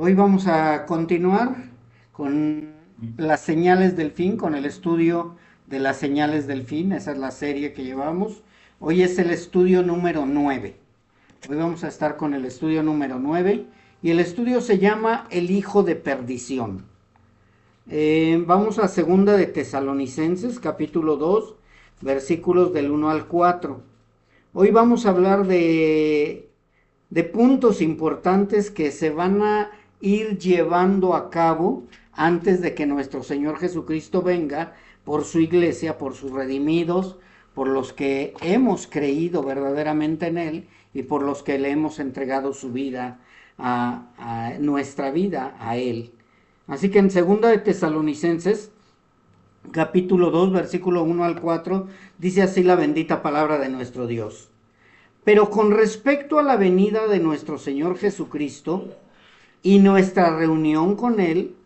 Hoy vamos a continuar con las señales del fin, con el estudio de las señales del fin. Esa es la serie que llevamos. Hoy es el estudio número 9. Hoy vamos a estar con el estudio número 9 y el estudio se llama El hijo de perdición. Vamos a segunda de Tesalonicenses, capítulo 2, versículos del 1 al 4. Hoy vamos a hablar de puntos importantes que se van a ir llevando a cabo antes de que nuestro Señor Jesucristo venga por su iglesia, por sus redimidos, por los que hemos creído verdaderamente en Él y por los que le hemos entregado su vida, a nuestra vida a Él. Así que en segunda de Tesalonicenses, capítulo 2, versículo 1 al 4, dice así la bendita palabra de nuestro Dios. Pero con respecto a la venida de nuestro Señor Jesucristo y nuestra reunión con Él,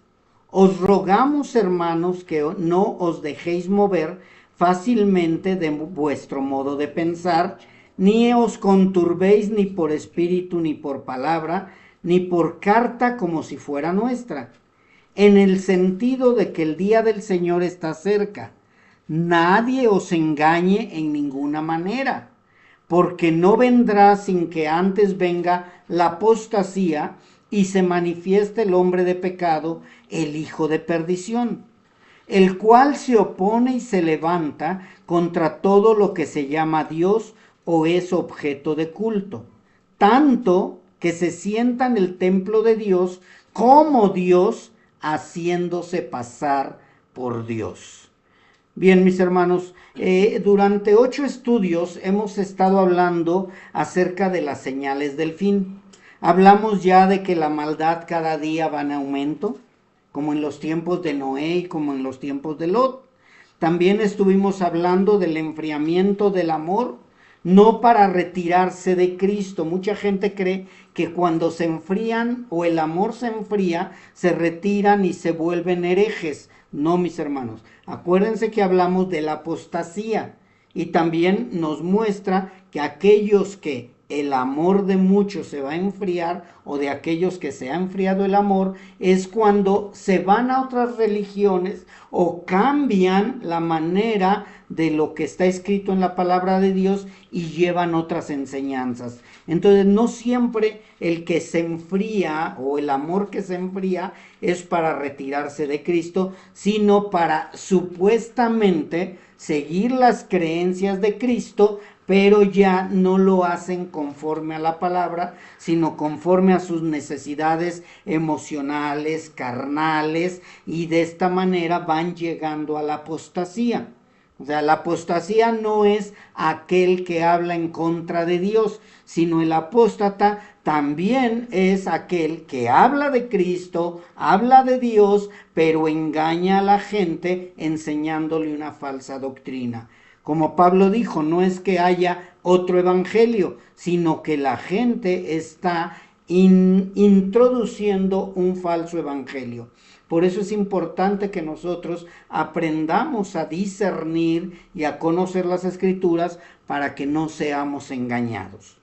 os rogamos, hermanos, que no os dejéis mover fácilmente de vuestro modo de pensar, ni os conturbéis ni por espíritu, ni por palabra, ni por carta como si fuera nuestra, en el sentido de que el día del Señor está cerca. Nadie os engañe en ninguna manera, porque no vendrá sin que antes venga la apostasía y se manifieste el hombre de pecado, el hijo de perdición, el cual se opone y se levanta contra todo lo que se llama Dios o es objeto de culto, tanto que se sienta en el templo de Dios como Dios, haciéndose pasar por Dios. Bien, mis hermanos, durante 8 estudios hemos estado hablando acerca de las señales del fin. Hablamos ya de que la maldad cada día va en aumento, como en los tiempos de Noé y como en los tiempos de Lot. También estuvimos hablando del enfriamiento del amor, no para retirarse de Cristo. Mucha gente cree que cuando se enfrían o el amor se enfría, se retiran y se vuelven herejes. No, mis hermanos, acuérdense que hablamos de la apostasía y también nos muestra que aquellos que el amor de muchos se va a enfriar o de aquellos que se ha enfriado el amor es cuando se van a otras religiones o cambian la manera de lo que está escrito en la palabra de Dios y llevan otras enseñanzas. Entonces no siempre el que se enfría o el amor que se enfría es para retirarse de Cristo, sino para supuestamente seguir las creencias de Cristo, pero ya no lo hacen conforme a la palabra, sino conforme a sus necesidades emocionales, carnales, y de esta manera van llegando a la apostasía. O sea, la apostasía no es aquel que habla en contra de Dios, sino el apóstata también es aquel que habla de Cristo, habla de Dios, pero engaña a la gente enseñándole una falsa doctrina. Como Pablo dijo, no es que haya otro evangelio, sino que la gente está introduciendo un falso evangelio. Por eso es importante que nosotros aprendamos a discernir y a conocer las escrituras para que no seamos engañados.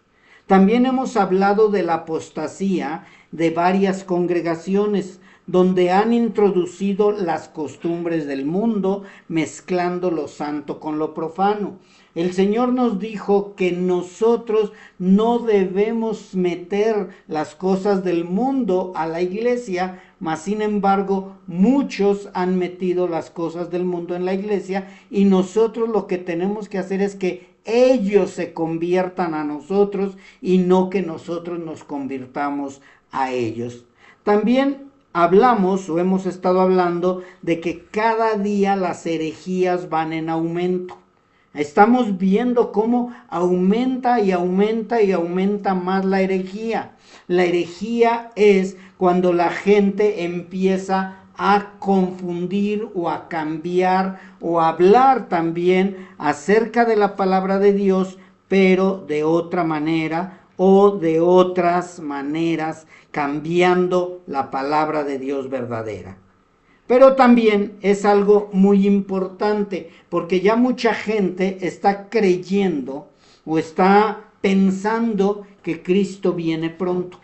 También hemos hablado de la apostasía de varias congregaciones donde han introducido las costumbres del mundo, mezclando lo santo con lo profano. El Señor nos dijo que nosotros no debemos meter las cosas del mundo a la iglesia, mas sin embargo muchos han metido las cosas del mundo en la iglesia y nosotros lo que tenemos que hacer es que ellos se conviertan a nosotros y no que nosotros nos convirtamos a ellos. También hablamos o hemos estado hablando de que cada día las herejías van en aumento. Estamos viendo cómo aumenta y aumenta y aumenta más la herejía. La herejía es cuando la gente empieza a confundir o a cambiar o a hablar también acerca de la palabra de Dios, pero de otra manera o de otras maneras, cambiando la palabra de Dios verdadera. Pero también es algo muy importante, porque ya mucha gente está creyendo o está pensando que Cristo viene pronto.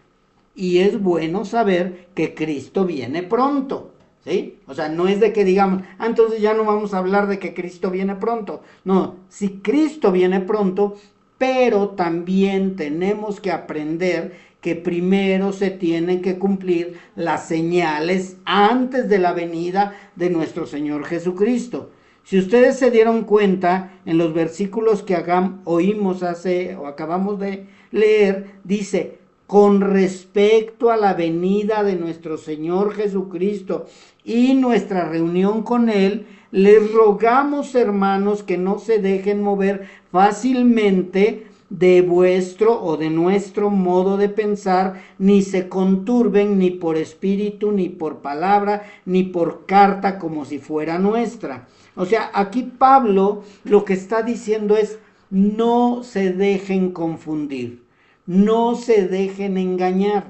y es bueno saber que Cristo viene pronto. ¿Sí? O sea, no es de que digamos, entonces ya no vamos a hablar de que Cristo viene pronto. No, si Cristo viene pronto, pero también tenemos que aprender que primero se tienen que cumplir las señales antes de la venida de nuestro Señor Jesucristo. Si ustedes se dieron cuenta, en los versículos que oímos o acabamos de leer, dice, con respecto a la venida de nuestro Señor Jesucristo y nuestra reunión con Él, les rogamos, hermanos, que no se dejen mover fácilmente de vuestro o de nuestro modo de pensar, ni se conturben ni por espíritu, ni por palabra, ni por carta como si fuera nuestra. O sea, aquí Pablo lo que está diciendo es, no se dejen confundir, no se dejen engañar.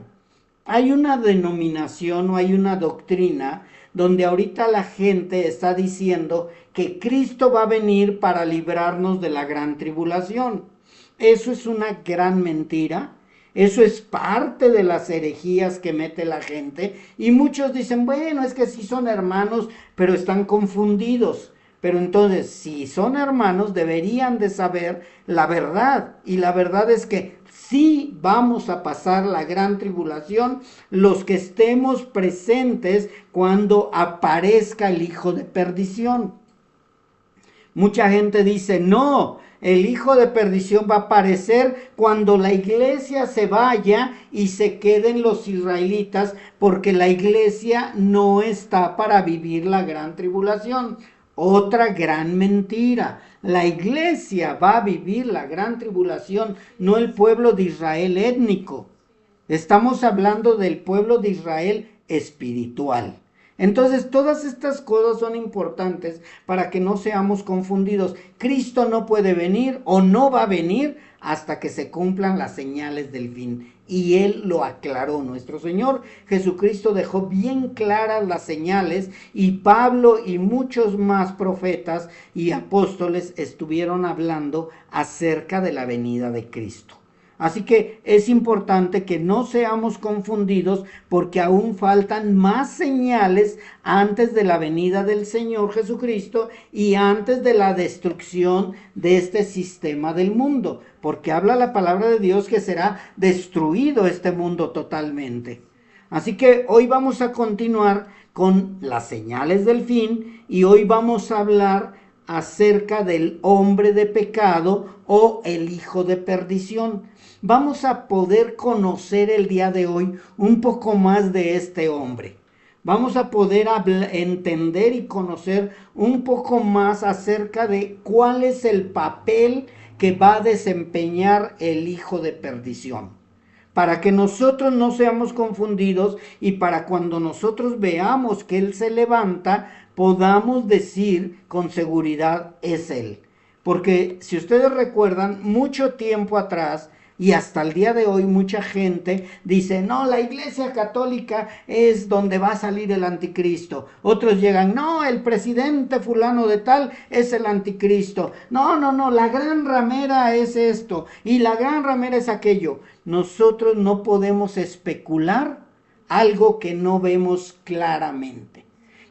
Hay una denominación o hay una doctrina donde ahorita la gente está diciendo que Cristo va a venir para librarnos de la gran tribulación. Eso es una gran mentira. Eso es parte de las herejías que mete la gente. Y muchos dicen, bueno, es que sí son hermanos, pero están confundidos. Pero entonces, si son hermanos, deberían de saber la verdad. Y la verdad es que sí vamos a pasar la gran tribulación los que estemos presentes cuando aparezca el hijo de perdición. Mucha gente dice, no, el hijo de perdición va a aparecer cuando la iglesia se vaya y se queden los israelitas, porque la iglesia no está para vivir la gran tribulación. Otra gran mentira. La iglesia va a vivir la gran tribulación, no el pueblo de Israel étnico. Estamos hablando del pueblo de Israel espiritual. Entonces, todas estas cosas son importantes para que no seamos confundidos. Cristo no puede venir o no va a venir hasta que se cumplan las señales del fin. Y Él lo aclaró. Nuestro Señor Jesucristo dejó bien claras las señales, y Pablo y muchos más profetas y apóstoles estuvieron hablando acerca de la venida de Cristo. Así que es importante que no seamos confundidos, porque aún faltan más señales antes de la venida del Señor Jesucristo y antes de la destrucción de este sistema del mundo, porque habla la palabra de Dios que será destruido este mundo totalmente. Así que hoy vamos a continuar con las señales del fin, y hoy vamos a hablar acerca del hombre de pecado o el hijo de perdición. Vamos a poder conocer el día de hoy un poco más de este hombre. Vamos a poder entender y conocer un poco más acerca de cuál es el papel que va a desempeñar el hijo de perdición, para que nosotros no seamos confundidos y para cuando nosotros veamos que Él se levanta, podamos decir con seguridad, es Él. Porque si ustedes recuerdan, mucho tiempo atrás y hasta el día de hoy mucha gente dice, no, la iglesia católica es donde va a salir el anticristo. Otros llegan, no, el presidente fulano de tal es el anticristo. No, la gran ramera es esto y la gran ramera es aquello. Nosotros no podemos especular algo que no vemos claramente.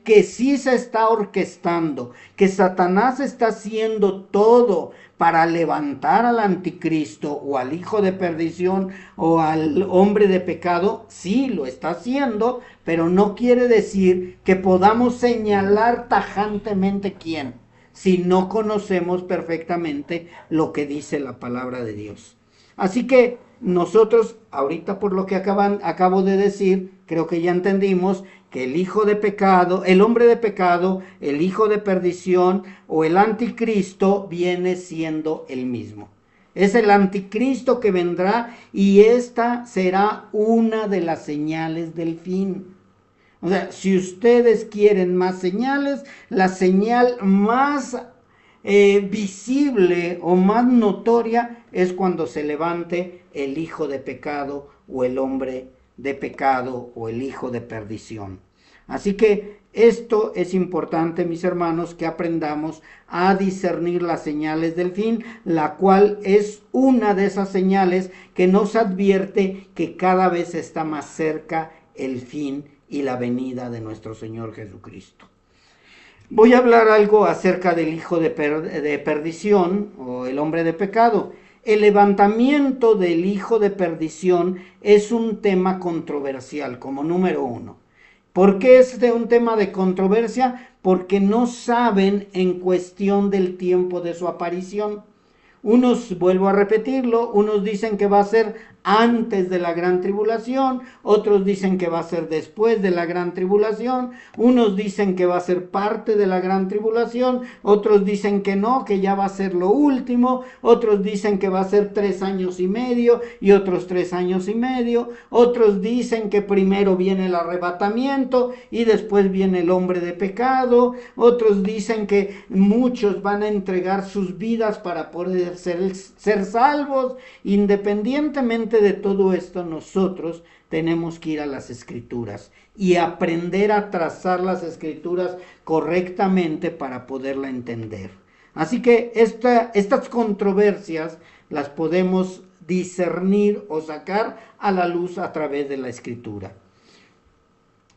Que sí se está orquestando, que Satanás está haciendo todo para levantar al anticristo o al hijo de perdición o al hombre de pecado. Sí, lo está haciendo, pero no quiere decir que podamos señalar tajantemente quién, si no conocemos perfectamente lo que dice la palabra de Dios. Así que nosotros, ahorita por lo que acabo de decir, creo que ya entendimos que el hijo de pecado, el hombre de pecado, el hijo de perdición o el anticristo viene siendo el mismo. Es el anticristo que vendrá, y esta será una de las señales del fin. O sea, si ustedes quieren más señales, la señal más visible o más notoria es cuando se levante el hijo de pecado o el hombre de pecado o el hijo de perdición. Así que esto es importante, mis hermanos, que aprendamos a discernir las señales del fin, la cual es una de esas señales que nos advierte que cada vez está más cerca el fin y la venida de nuestro Señor Jesucristo. Voy a hablar algo acerca del hijo de perdición o el hombre de pecado. El levantamiento del hijo de perdición es un tema controversial como número uno. ¿Por qué es un tema de controversia? Porque no saben en cuestión del tiempo de su aparición. Unos, vuelvo a repetirlo, unos dicen que va a ser antes de la gran tribulación, otros dicen que va a ser después de la gran tribulación, unos dicen que va a ser parte de la gran tribulación, otros dicen que no, que ya va a ser lo último, otros dicen que va a ser 3 años y medio y otros 3 años y medio, otros dicen que primero viene el arrebatamiento y después viene el hombre de pecado, otros dicen que muchos van a entregar sus vidas para poder ser salvos. Independientemente de todo esto, nosotros tenemos que ir a las Escrituras y aprender a trazar las Escrituras correctamente para poderla entender. Así que estas controversias las podemos discernir o sacar a la luz a través de la Escritura.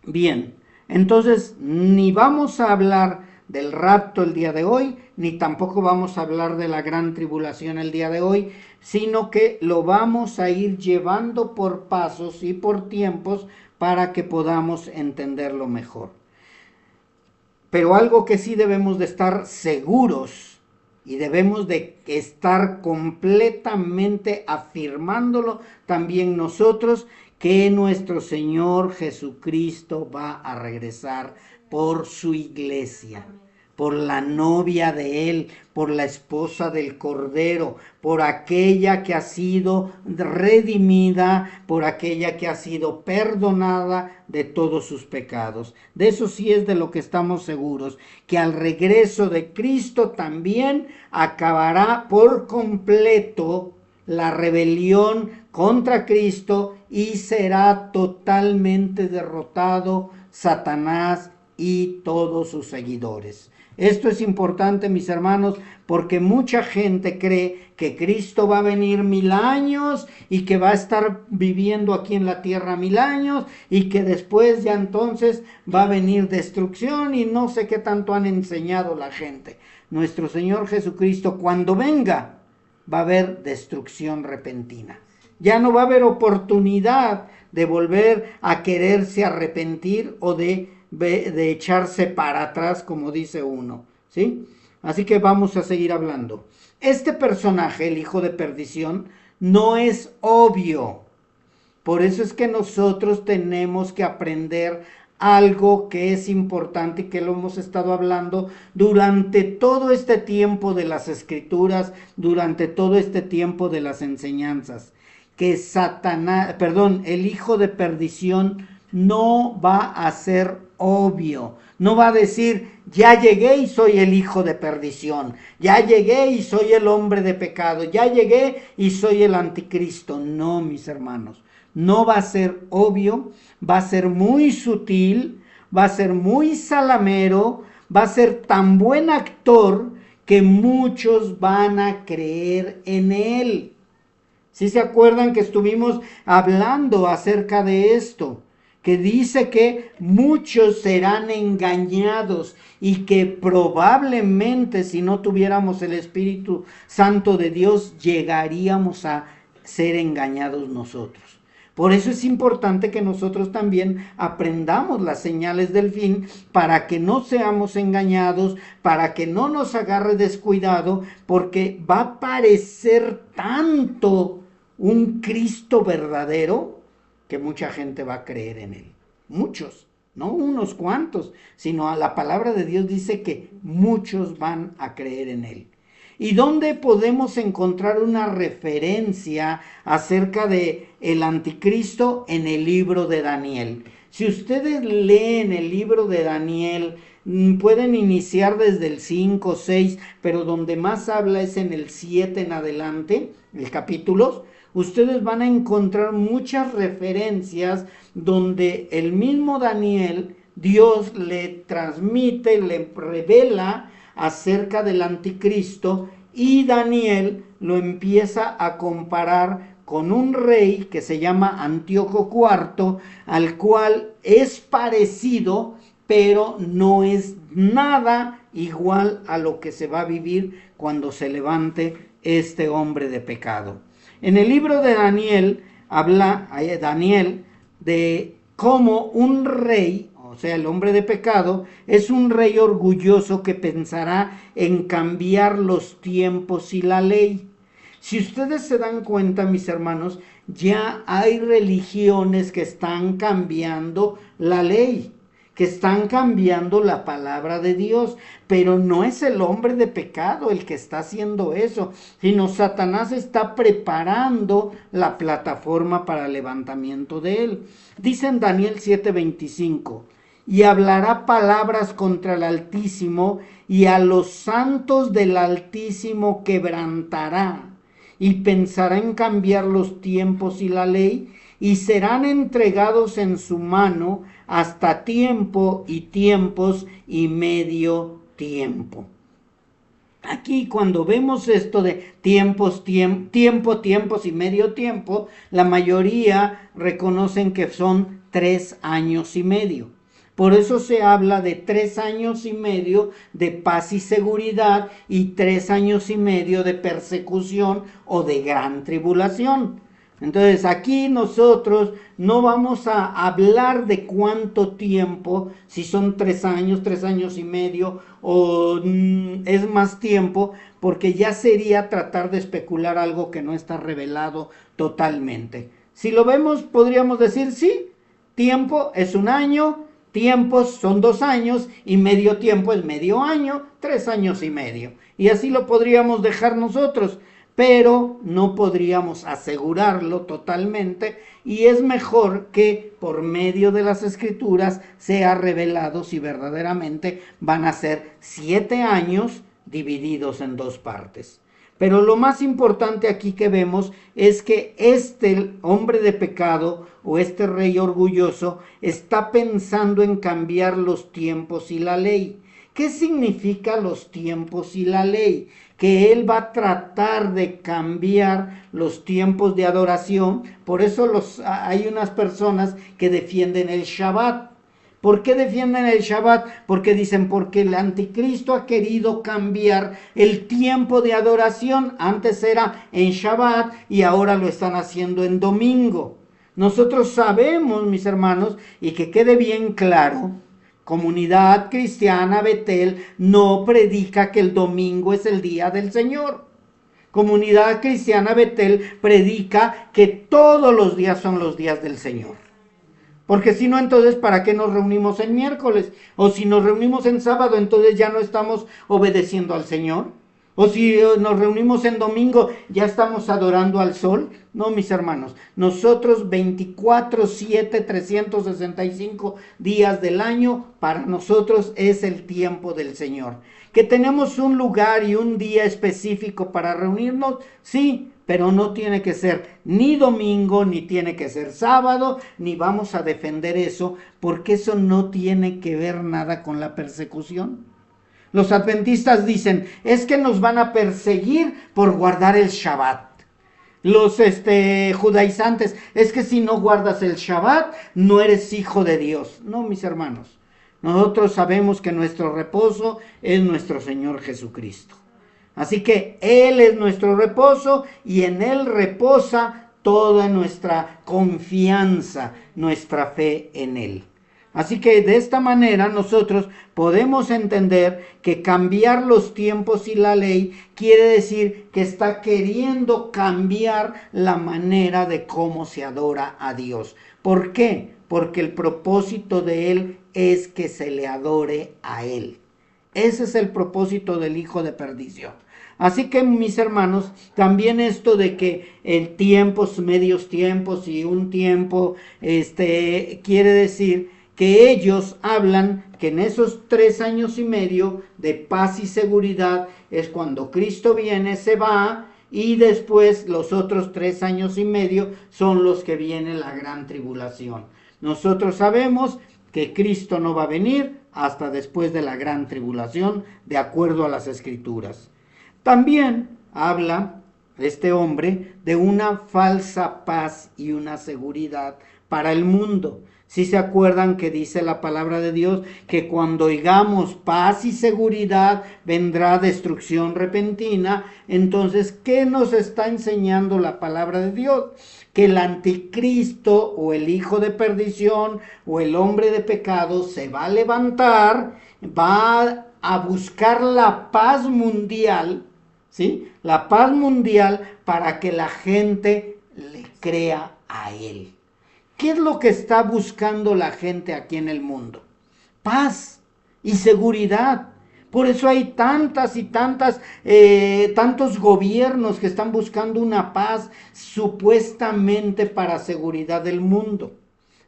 Bien, entonces ni vamos a hablar del rapto el día de hoy, ni tampoco vamos a hablar de la gran tribulación el día de hoy, sino que lo vamos a ir llevando por pasos y por tiempos para que podamos entenderlo mejor. Pero algo que sí debemos de estar seguros y debemos de estar completamente afirmándolo también nosotros, que nuestro Señor Jesucristo va a regresar por su iglesia, por la novia de Él, por la esposa del Cordero, por aquella que ha sido redimida, por aquella que ha sido perdonada de todos sus pecados. De eso sí es de lo que estamos seguros, que al regreso de Cristo también acabará por completo la rebelión contra Cristo y será totalmente derrotado Satanás y todos sus seguidores. Esto es importante, mis hermanos, porque mucha gente cree que Cristo va a venir 1000 años y que va a estar viviendo aquí en la tierra 1000 años y que después ya entonces va a venir destrucción y no sé qué tanto han enseñado la gente. Nuestro Señor Jesucristo, cuando venga, va a haber destrucción repentina. Ya no va a haber oportunidad de volver a quererse arrepentir o de echarse para atrás, como dice uno, ¿sí? Así que vamos a seguir hablando. Este personaje, el hijo de perdición, no es obvio. Por eso es que nosotros tenemos que aprender algo que es importante y que lo hemos estado hablando durante todo este tiempo de las Escrituras, durante todo este tiempo de las enseñanzas, que el hijo de perdición no va a ser obvio, no va a decir, ya llegué y soy el hijo de perdición, ya llegué y soy el hombre de pecado, ya llegué y soy el anticristo. No, mis hermanos, no va a ser obvio, va a ser muy sutil, va a ser muy salamero, va a ser tan buen actor que muchos van a creer en él. ¿Sí se acuerdan que estuvimos hablando acerca de esto? Que dice que muchos serán engañados y que probablemente si no tuviéramos el Espíritu Santo de Dios llegaríamos a ser engañados nosotros. Por eso es importante que nosotros también aprendamos las señales del fin para que no seamos engañados, para que no nos agarre descuidado, porque va a parecer tanto un Cristo verdadero que mucha gente va a creer en él. Muchos, no unos cuantos, sino la palabra de Dios dice que muchos van a creer en él. ¿Y dónde podemos encontrar una referencia acerca de el anticristo? En el libro de Daniel. Si ustedes leen el libro de Daniel, pueden iniciar desde el 5, 6, pero donde más habla es en el 7 en adelante, el capítulo. Ustedes van a encontrar muchas referencias donde el mismo Daniel Dios le transmite, le revela acerca del anticristo, y Daniel lo empieza a comparar con un rey que se llama Antíoco IV, al cual es parecido, pero no es nada igual a lo que se va a vivir cuando se levante este hombre de pecado. En el libro de Daniel habla Daniel de cómo un rey, o sea, el hombre de pecado, es un rey orgulloso que pensará en cambiar los tiempos y la ley. Si ustedes se dan cuenta, mis hermanos, ya hay religiones que están cambiando la ley, que están cambiando la palabra de Dios, pero no es el hombre de pecado el que está haciendo eso, sino Satanás está preparando la plataforma para el levantamiento de él. Dice en Daniel 7:25, y hablará palabras contra el Altísimo, y a los santos del Altísimo quebrantará, y pensará en cambiar los tiempos y la ley, y serán entregados en su mano hasta tiempo y tiempos y medio tiempo. Aquí cuando vemos esto de tiempos y medio tiempo, la mayoría reconocen que son 3 años y medio. Por eso se habla de 3 años y medio de paz y seguridad y 3 años y medio de persecución o de gran tribulación. Entonces aquí nosotros no vamos a hablar de cuánto tiempo, si son 3 años y medio o es más tiempo, porque ya sería tratar de especular algo que no está revelado totalmente. Si lo vemos, podríamos decir, sí, tiempo es 1 año, tiempos son 2 años y medio tiempo es medio año, 3 años y medio. Y así lo podríamos dejar nosotros, pero no podríamos asegurarlo totalmente, y es mejor que por medio de las escrituras sea revelado si verdaderamente van a ser 7 años divididos en 2 partes. Pero lo más importante aquí que vemos es que este hombre de pecado o este rey orgulloso está pensando en cambiar los tiempos y la ley. ¿Qué significa los tiempos y la ley? Que él va a tratar de cambiar los tiempos de adoración. Por eso hay unas personas que defienden el Shabbat. ¿Por qué defienden el Shabbat? Porque dicen, porque el anticristo ha querido cambiar el tiempo de adoración. Antes era en Shabbat y ahora lo están haciendo en domingo. Nosotros sabemos, mis hermanos, y que quede bien claro, Comunidad Cristiana Betel no predica que el domingo es el día del Señor. Comunidad Cristiana Betel predica que todos los días son los días del Señor. Porque si no, entonces, ¿para qué nos reunimos en miércoles? O si nos reunimos en sábado, entonces ya no estamos obedeciendo al Señor. O si nos reunimos en domingo, ¿ya estamos adorando al sol? No, mis hermanos, nosotros 24/7, 365 días del año, para nosotros es el tiempo del Señor. ¿Que tenemos un lugar y un día específico para reunirnos? Sí, pero no tiene que ser ni domingo, ni tiene que ser sábado, ni vamos a defender eso, porque eso no tiene que ver nada con la persecución. Los adventistas dicen, es que nos van a perseguir por guardar el Shabbat. Los judaizantes, es que si no guardas el Shabbat, no eres hijo de Dios. No, mis hermanos, nosotros sabemos que nuestro reposo es nuestro Señor Jesucristo. Así que Él es nuestro reposo y en Él reposa toda nuestra confianza, nuestra fe en Él. Así que de esta manera nosotros podemos entender que cambiar los tiempos y la ley quiere decir que está queriendo cambiar la manera de cómo se adora a Dios. ¿Por qué? Porque el propósito de Él es que se le adore a Él. Ese es el propósito del hijo de perdición. Así que, mis hermanos, también esto de que el tiempos, medios tiempos y un tiempo, quiere decir que ellos hablan que en esos 3 años y medio de paz y seguridad es cuando Cristo viene, se va, y después los otros 3 años y medio son los que viene la gran tribulación. Nosotros sabemos que Cristo no va a venir hasta después de la gran tribulación, de acuerdo a las Escrituras. También habla este hombre de una falsa paz y una seguridad para el mundo. Si se acuerdan que dice la palabra de Dios que cuando oigamos paz y seguridad vendrá destrucción repentina. Entonces, ¿qué nos está enseñando la palabra de Dios? Que el anticristo o el hijo de perdición o el hombre de pecado se va a levantar, va a buscar la paz mundial, ¿sí? La paz mundial para que la gente le crea a él. ¿Qué es lo que está buscando la gente aquí en el mundo? Paz y seguridad. Por eso hay tantos gobiernos que están buscando una paz supuestamente para seguridad del mundo.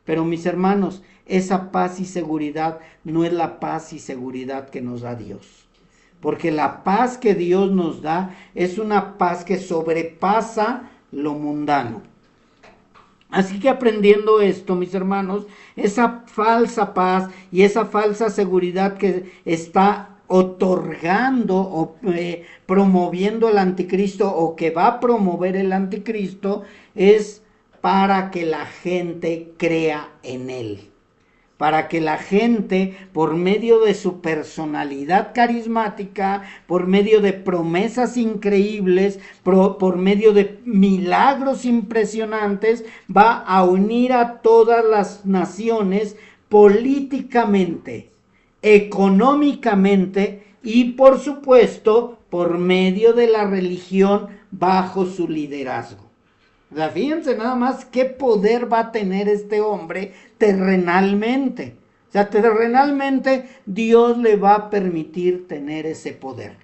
Pero mis hermanos, esa paz y seguridad no es la paz y seguridad que nos da Dios. Porque la paz que Dios nos da es una paz que sobrepasa lo mundano. Así que aprendiendo esto, mis hermanos, esa falsa paz y esa falsa seguridad que está otorgando o promoviendo el anticristo o que va a promover el anticristo es para que la gente crea en él. Para que la gente, por medio de su personalidad carismática, por medio de promesas increíbles, por medio de milagros impresionantes, va a unir a todas las naciones políticamente, económicamente y, por supuesto, por medio de la religión bajo su liderazgo. O sea, fíjense nada más qué poder va a tener este hombre terrenalmente. O sea, terrenalmente Dios le va a permitir tener ese poder.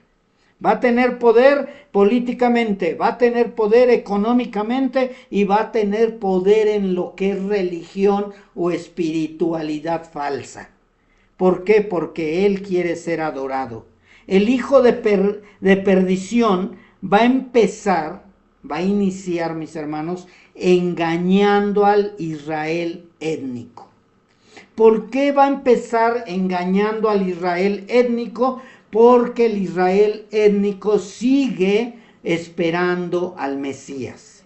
Va a tener poder políticamente, va a tener poder económicamente y va a tener poder en lo que es religión o espiritualidad falsa. ¿Por qué? Porque Él quiere ser adorado. El hijo de perdición va a iniciar, mis hermanos, engañando al Israel étnico. ¿Por qué va a empezar engañando al Israel étnico? Porque el Israel étnico sigue esperando al Mesías.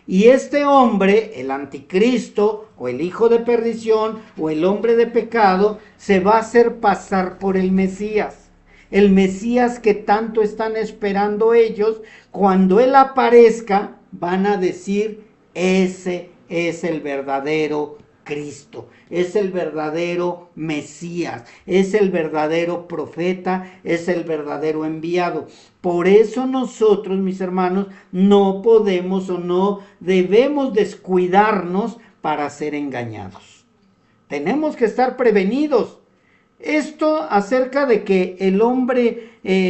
Y este hombre, el anticristo, o el hijo de perdición, o el hombre de pecado, se va a hacer pasar por el Mesías. El Mesías que tanto están esperando ellos, cuando Él aparezca, van a decir, ese es el verdadero Cristo, es el verdadero Mesías, es el verdadero profeta, es el verdadero enviado. Por eso nosotros, mis hermanos, no podemos o no debemos descuidarnos para ser engañados. Tenemos que estar prevenidos. Esto acerca de que el hombre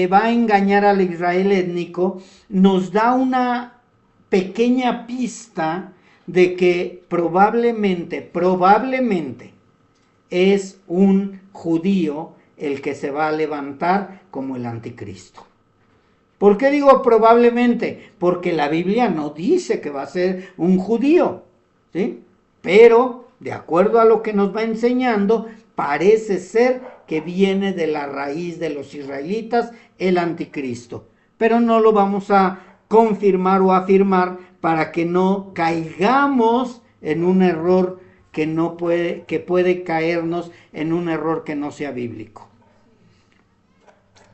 va a engañar al Israel étnico nos da una pequeña pista de que probablemente es un judío el que se va a levantar como el anticristo. ¿Por qué digo probablemente? Porque la Biblia no dice que va a ser un judío, ¿sí? Pero, de acuerdo a lo que nos va enseñando, parece ser que viene de la raíz de los israelitas el anticristo. Pero no lo vamos a confirmar o afirmar para que no caigamos en un error que puede caernos en un error que no sea bíblico.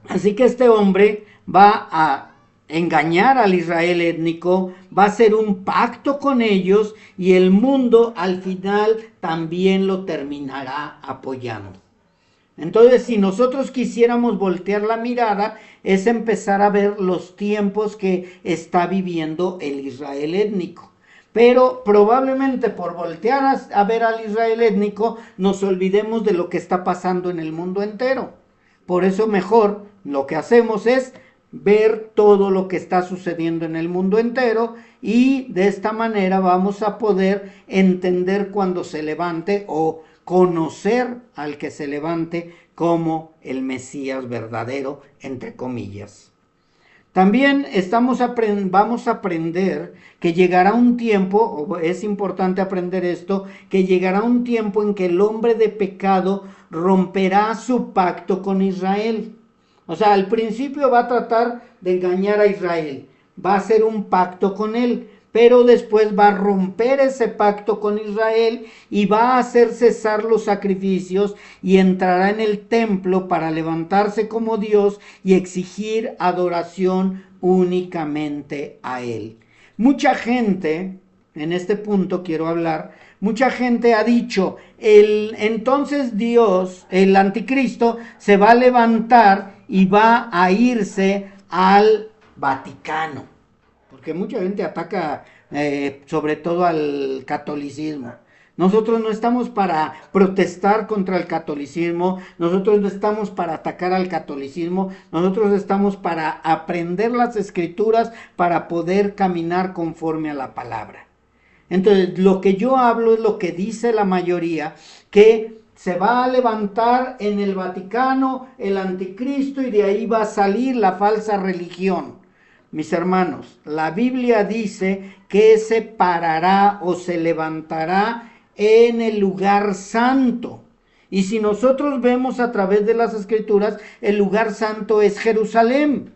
Así que este hombre va a engañar al Israel étnico, va a hacer un pacto con ellos y el mundo al final también lo terminará apoyando. Entonces, si nosotros quisiéramos voltear la mirada, es empezar a ver los tiempos que está viviendo el Israel étnico. Pero probablemente por voltear a ver al Israel étnico, nos olvidemos de lo que está pasando en el mundo entero. Por eso mejor lo que hacemos es ver todo lo que está sucediendo en el mundo entero y de esta manera vamos a poder entender cuando se levante o conocer al que se levante como el Mesías verdadero, entre comillas. También vamos a aprender que llegará un tiempo, o es importante aprender esto, que llegará un tiempo en que el hombre de pecado romperá su pacto con Israel. O sea, al principio va a tratar de engañar a Israel, va a hacer un pacto con él, pero después va a romper ese pacto con Israel y va a hacer cesar los sacrificios y entrará en el templo para levantarse como Dios y exigir adoración únicamente a él. Mucha gente, en este punto quiero hablar, mucha gente ha dicho, entonces Dios, el anticristo, se va a levantar y va a irse al Vaticano. Porque mucha gente ataca sobre todo al catolicismo. Nosotros no estamos para protestar contra el catolicismo, nosotros no estamos para atacar al catolicismo, nosotros estamos para aprender las escrituras para poder caminar conforme a la palabra. Entonces, lo que yo hablo es lo que dice la mayoría, que se va a levantar en el Vaticano el anticristo y de ahí va a salir la falsa religión. Mis hermanos, la Biblia dice que se parará o se levantará en el lugar santo. Y si nosotros vemos a través de las escrituras, el lugar santo es Jerusalén,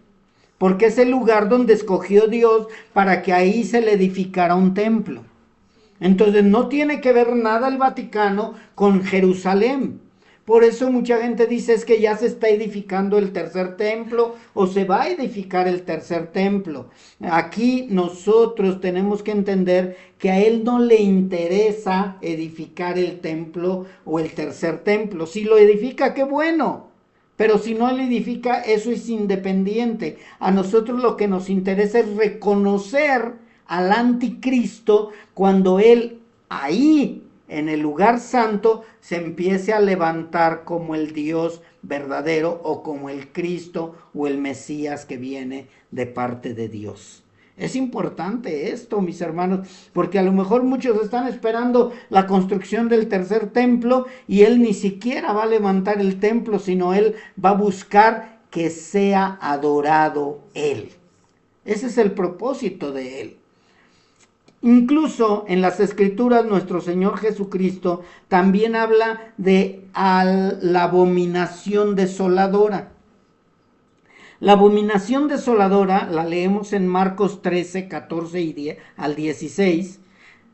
porque es el lugar donde escogió Dios para que ahí se le edificara un templo. Entonces no tiene que ver nada el Vaticano con Jerusalén. Por eso mucha gente dice es que ya se está edificando el tercer templo o se va a edificar el tercer templo. Aquí nosotros tenemos que entender que a él no le interesa edificar el templo o el tercer templo. Si lo edifica, qué bueno. Pero si no lo edifica, eso es independiente. A nosotros lo que nos interesa es reconocer al anticristo cuando él ahí en el lugar santo se empiece a levantar como el Dios verdadero o como el Cristo o el Mesías que viene de parte de Dios. Es importante esto, mis hermanos, porque a lo mejor muchos están esperando la construcción del tercer templo y él ni siquiera va a levantar el templo, sino él va a buscar que sea adorado él. Ese es el propósito de él. Incluso en las escrituras nuestro Señor Jesucristo también habla de la abominación desoladora. La abominación desoladora la leemos en Marcos 13, 14 y 10, al 16.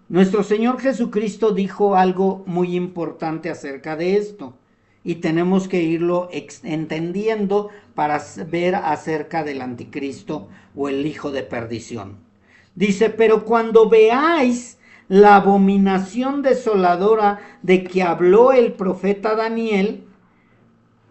Nuestro Señor Jesucristo dijo algo muy importante acerca de esto y tenemos que irlo entendiendo para ver acerca del anticristo o el hijo de perdición. Dice, pero cuando veáis la abominación desoladora de que habló el profeta Daniel,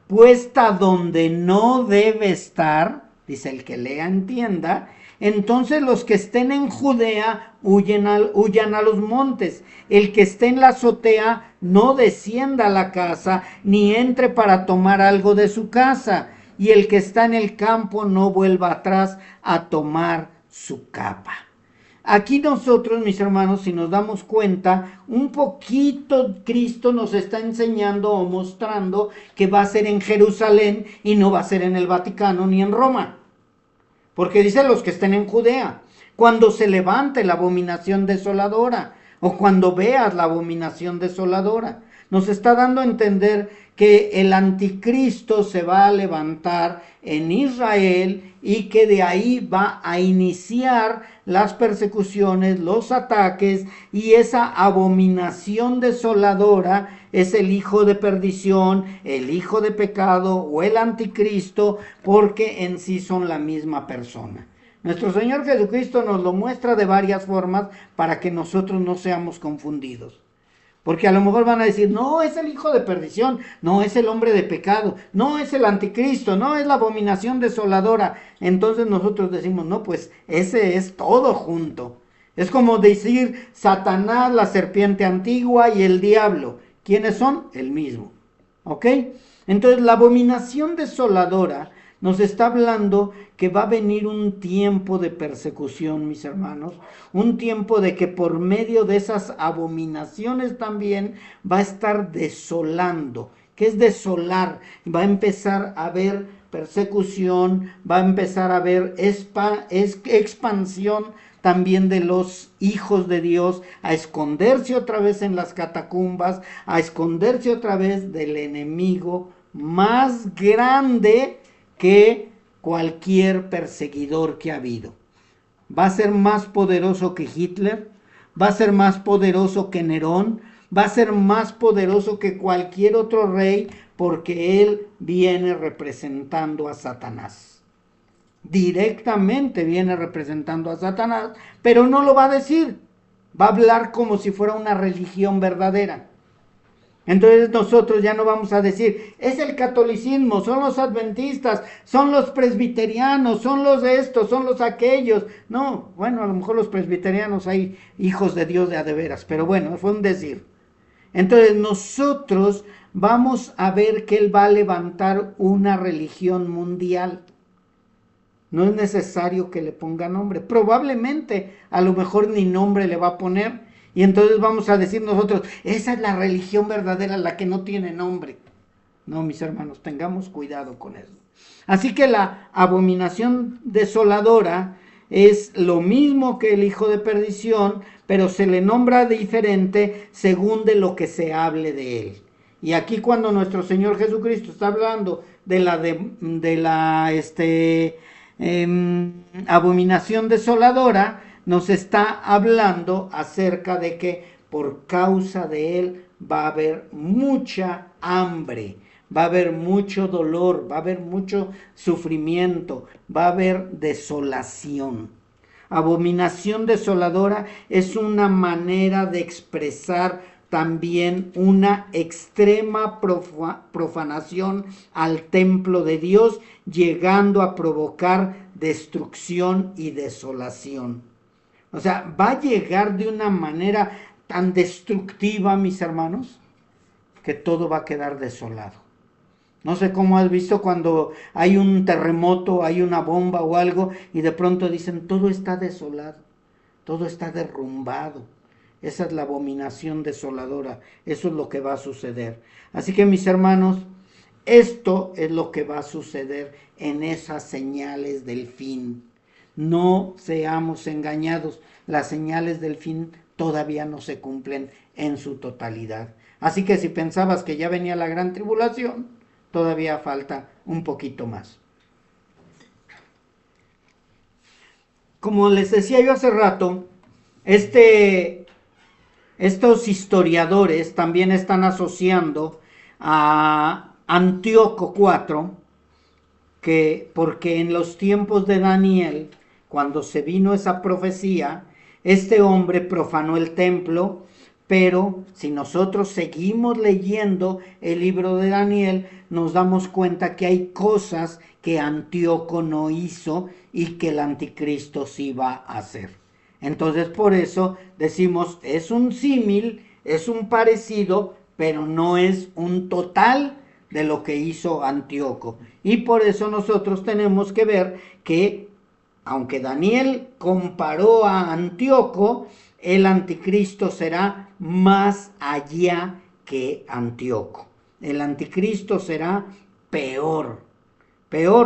puesta donde no debe estar, dice el que lea entienda, entonces los que estén en Judea huyan a los montes. El que esté en la azotea no descienda a la casa, ni entre para tomar algo de su casa. Y el que está en el campo no vuelva atrás a tomar su capa. Aquí nosotros, mis hermanos, si nos damos cuenta, un poquito Cristo nos está enseñando o mostrando que va a ser en Jerusalén y no va a ser en el Vaticano ni en Roma. Porque dice los que estén en Judea, cuando se levante la abominación desoladora o cuando veas la abominación desoladora. Nos está dando a entender que el anticristo se va a levantar en Israel y que de ahí va a iniciar las persecuciones, los ataques, y esa abominación desoladora es el hijo de perdición, el hijo de pecado o el anticristo, porque en sí son la misma persona. Nuestro Señor Jesucristo nos lo muestra de varias formas para que nosotros no seamos confundidos. Porque a lo mejor van a decir, no, es el hijo de perdición, no, es el hombre de pecado, no, es el anticristo, no, es la abominación desoladora. Entonces nosotros decimos, no, pues ese es todo junto. Es como decir Satanás, la serpiente antigua y el diablo. ¿Quiénes son? El mismo. ¿Ok? Entonces la abominación desoladora nos está hablando que va a venir un tiempo de persecución, mis hermanos, un tiempo de que por medio de esas abominaciones también va a estar desolando. ¿Qué es desolar? Va a empezar a haber persecución, va a empezar a haber expansión también de los hijos de Dios, a esconderse otra vez en las catacumbas, a esconderse otra vez del enemigo más grande que cualquier perseguidor que ha habido. Va a ser más poderoso que Hitler, va a ser más poderoso que Nerón, va a ser más poderoso que cualquier otro rey, porque él viene representando a Satanás. Directamente viene representando a Satanás, pero no lo va a decir. Va a hablar como si fuera una religión verdadera. Entonces nosotros ya no vamos a decir, es el catolicismo, son los adventistas, son los presbiterianos, son los estos, son los aquellos. No, bueno, a lo mejor los presbiterianos hay hijos de Dios de a de veras, pero bueno, fue un decir. Entonces nosotros vamos a ver que él va a levantar una religión mundial. No es necesario que le ponga nombre. Probablemente, a lo mejor ni nombre le va a poner. Y entonces vamos a decir nosotros, esa es la religión verdadera, la que no tiene nombre. No, mis hermanos, tengamos cuidado con eso. Así que la abominación desoladora es lo mismo que el hijo de perdición, pero se le nombra diferente según de lo que se hable de él. Y aquí cuando nuestro Señor Jesucristo está hablando de la abominación desoladora, nos está hablando acerca de que por causa de él va a haber mucha hambre, va a haber mucho dolor, va a haber mucho sufrimiento, va a haber desolación. Abominación desoladora es una manera de expresar también una extrema profanación al templo de Dios, llegando a provocar destrucción y desolación. O sea, va a llegar de una manera tan destructiva, mis hermanos, que todo va a quedar desolado. No sé cómo has visto cuando hay un terremoto, hay una bomba o algo, y de pronto dicen, todo está desolado, todo está derrumbado. Esa es la abominación desoladora, eso es lo que va a suceder. Así que, mis hermanos, esto es lo que va a suceder en esas señales del fin. No seamos engañados, las señales del fin todavía no se cumplen en su totalidad. Así que si pensabas que ya venía la gran tribulación, todavía falta un poquito más. Como les decía yo hace rato, estos historiadores también están asociando a Antíoco IV, porque en los tiempos de Daniel, cuando se vino esa profecía, este hombre profanó el templo, pero si nosotros seguimos leyendo el libro de Daniel, nos damos cuenta que hay cosas que Antíoco no hizo y que el anticristo sí va a hacer. Entonces por eso decimos, es un símil, es un parecido, pero no es un total de lo que hizo Antíoco. Y por eso nosotros tenemos que ver que, aunque Daniel comparó a Antíoco, el anticristo será más allá que Antíoco. El anticristo será peor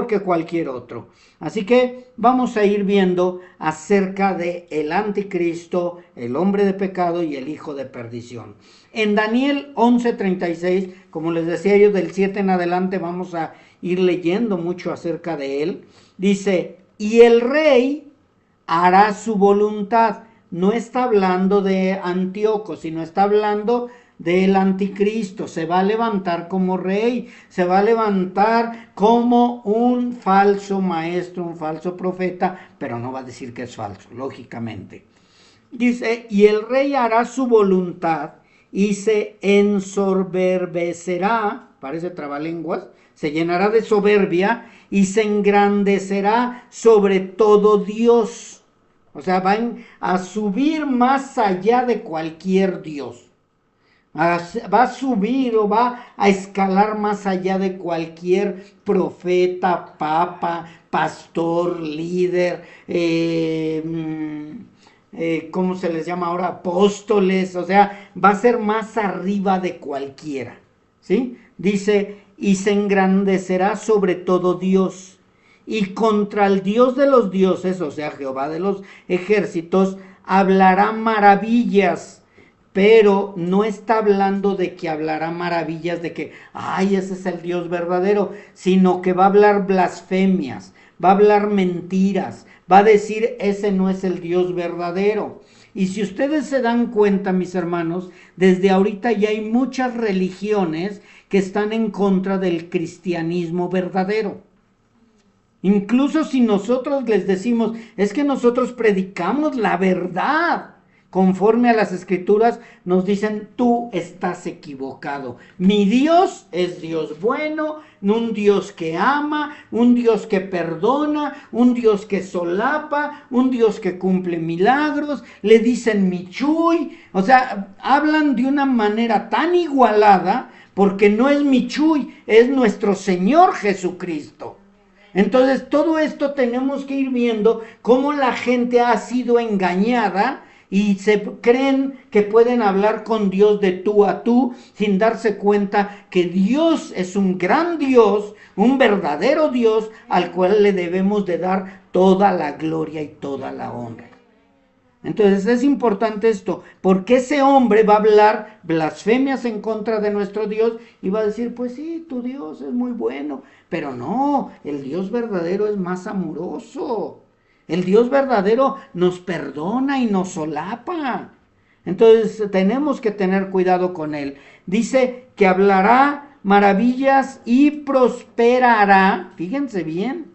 que cualquier otro. Así que vamos a ir viendo acerca de el anticristo, el hombre de pecado y el hijo de perdición. En Daniel 11:36, como les decía yo, del 7 en adelante vamos a ir leyendo mucho acerca de él. Dice, y el rey hará su voluntad. No está hablando de Antíoco, sino está hablando del anticristo. Se va a levantar como rey, se va a levantar como un falso maestro, un falso profeta, pero no va a decir que es falso, lógicamente. Dice, y el rey hará su voluntad y se ensoberbecerá, parece trabalenguas, se llenará de soberbia y se engrandecerá sobre todo Dios. O sea, van a subir más allá de cualquier Dios. Va a subir o va a escalar más allá de cualquier profeta, papa, pastor, líder, ¿cómo se les llama ahora? Apóstoles, o sea, va a ser más arriba de cualquiera, ¿sí? Dice, y se engrandecerá sobre todo Dios, y contra el Dios de los dioses, o sea, Jehová de los ejércitos, hablará maravillas, pero no está hablando de que hablará maravillas de que, ay, ese es el Dios verdadero, sino que va a hablar blasfemias, va a hablar mentiras, va a decir, ese no es el Dios verdadero. Y si ustedes se dan cuenta, mis hermanos, desde ahorita ya hay muchas religiones que están en contra del cristianismo verdadero. Incluso si nosotros les decimos, es que nosotros predicamos la verdad, conforme a las escrituras, nos dicen, tú estás equivocado. Mi Dios es Dios bueno, un Dios que ama, un Dios que perdona, un Dios que solapa, un Dios que cumple milagros, le dicen mi Chuy, o sea, hablan de una manera tan igualada, porque no es mi Chuy, es nuestro Señor Jesucristo. Entonces, todo esto tenemos que ir viendo cómo la gente ha sido engañada y se creen que pueden hablar con Dios de tú a tú sin darse cuenta que Dios es un gran Dios, un verdadero Dios al cual le debemos de dar toda la gloria y toda la honra. Entonces es importante esto, porque ese hombre va a hablar blasfemias en contra de nuestro Dios y va a decir, pues sí, tu Dios es muy bueno, pero no, el Dios verdadero es más amoroso. El Dios verdadero nos perdona y nos solapa. Entonces tenemos que tener cuidado con él. Dice que hablará maravillas y prosperará. Fíjense bien,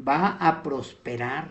va a prosperar.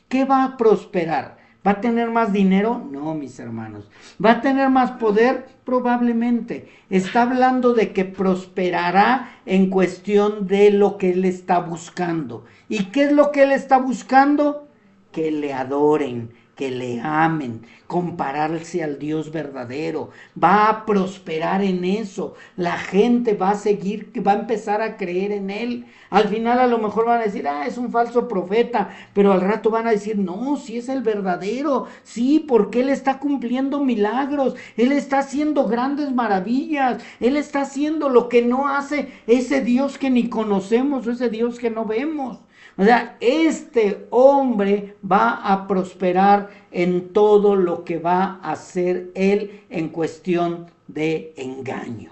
¿Qué va a prosperar? ¿Va a tener más dinero? No, mis hermanos. ¿Va a tener más poder? Probablemente. Está hablando de que prosperará en cuestión de lo que él está buscando. ¿Y qué es lo que él está buscando? Que le adoren, que le amen, compararse al Dios verdadero. Va a prosperar en eso. La gente va a seguir, va a empezar a creer en él. Al final a lo mejor van a decir, es un falso profeta, pero al rato van a decir, no, sí es el verdadero, sí, porque él está cumpliendo milagros, él está haciendo grandes maravillas, él está haciendo lo que no hace ese Dios que ni conocemos, ese Dios que no vemos. O sea, este hombre va a prosperar en todo lo que va a hacer él en cuestión de engaño.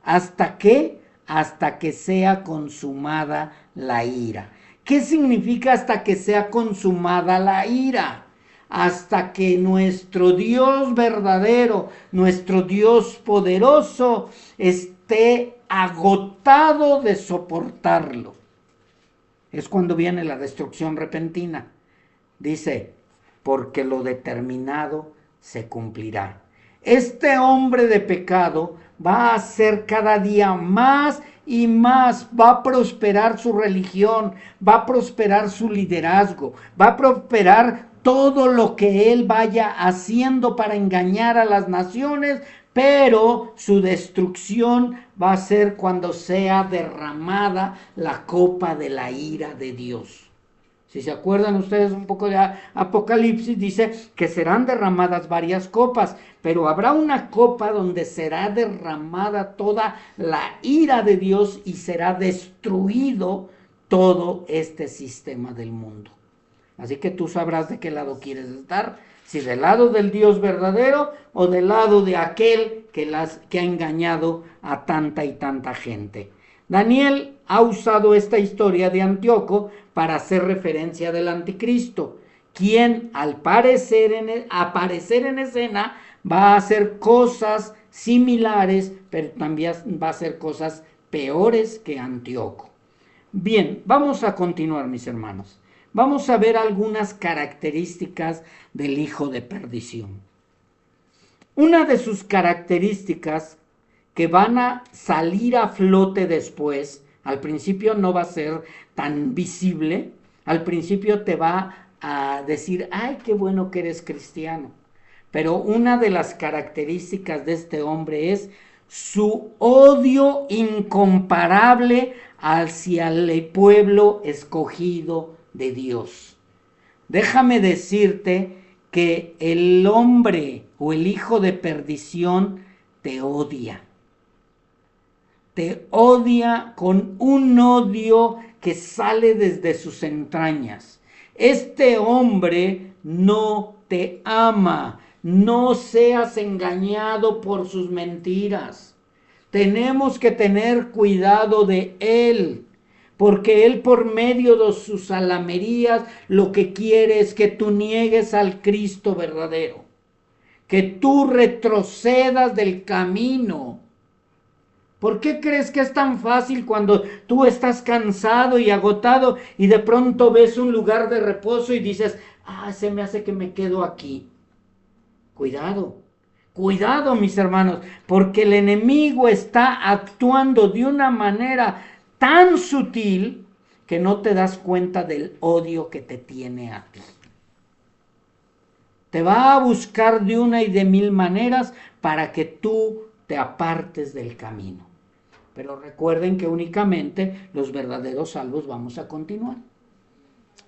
¿Hasta qué? Hasta que sea consumada la ira. ¿Qué significa hasta que sea consumada la ira? Hasta que nuestro Dios verdadero, nuestro Dios poderoso, esté agotado de soportarlo. Es cuando viene la destrucción repentina. Dice, porque lo determinado se cumplirá. Este hombre de pecado va a ser cada día más y más, va a prosperar su religión, va a prosperar su liderazgo, va a prosperar todo lo que él vaya haciendo para engañar a las naciones, pero su destrucción va a ser cuando sea derramada la copa de la ira de Dios. Si se acuerdan ustedes un poco de Apocalipsis, dice que serán derramadas varias copas, pero habrá una copa donde será derramada toda la ira de Dios y será destruido todo este sistema del mundo. Así que tú sabrás de qué lado quieres estar, si del lado del Dios verdadero o del lado de aquel que ha engañado a tanta y tanta gente. Daniel ha usado esta historia de Antíoco para hacer referencia del anticristo, quien al aparecer en escena va a hacer cosas similares, pero también va a hacer cosas peores que Antíoco. Bien, vamos a continuar, mis hermanos. Vamos a ver algunas características del hijo de perdición. Una de sus características que van a salir a flote después, al principio no va a ser tan visible, al principio te va a decir, ay, qué bueno que eres cristiano, Pero una de las características de este hombre es su odio incomparable hacia el pueblo escogido de Dios. Déjame decirte que el hombre o el hijo de perdición te odia. Te odia con un odio que sale desde sus entrañas. Este hombre no te ama. No seas engañado por sus mentiras. Tenemos que tener cuidado de él, porque él por medio de sus salamerías lo que quiere es que tú niegues al Cristo verdadero, que tú retrocedas del camino. ¿Por qué crees que es tan fácil cuando tú estás cansado y agotado y de pronto ves un lugar de reposo y dices, se me hace que me quedo aquí? Cuidado, cuidado mis hermanos, porque el enemigo está actuando de una manera tan sutil que no te das cuenta del odio que te tiene a ti. Te va a buscar de una y de mil maneras para que tú te apartes del camino. Pero recuerden que únicamente los verdaderos salvos vamos a continuar.